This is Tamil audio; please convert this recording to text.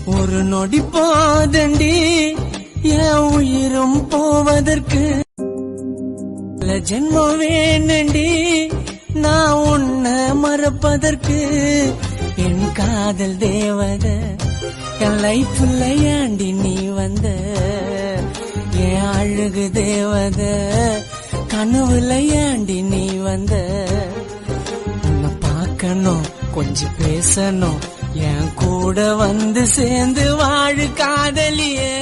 ஒரு நொடி போதண்டி என் உயிரும் போவதற்கு ஜென்மம் வேணண்டி நான் உன்னை மறப்பதற்கு என் காதல் தேவதை என் லைஃப்ல ஏண்டி நீ வந்த என் அழகு தேவதை கனவுல ஏண்டி நீ வந்த உன்னை பார்க்கணும் கொஞ்சம் பேசணும் என் கூட வந்து சேர்ந்து வாழு காதலியே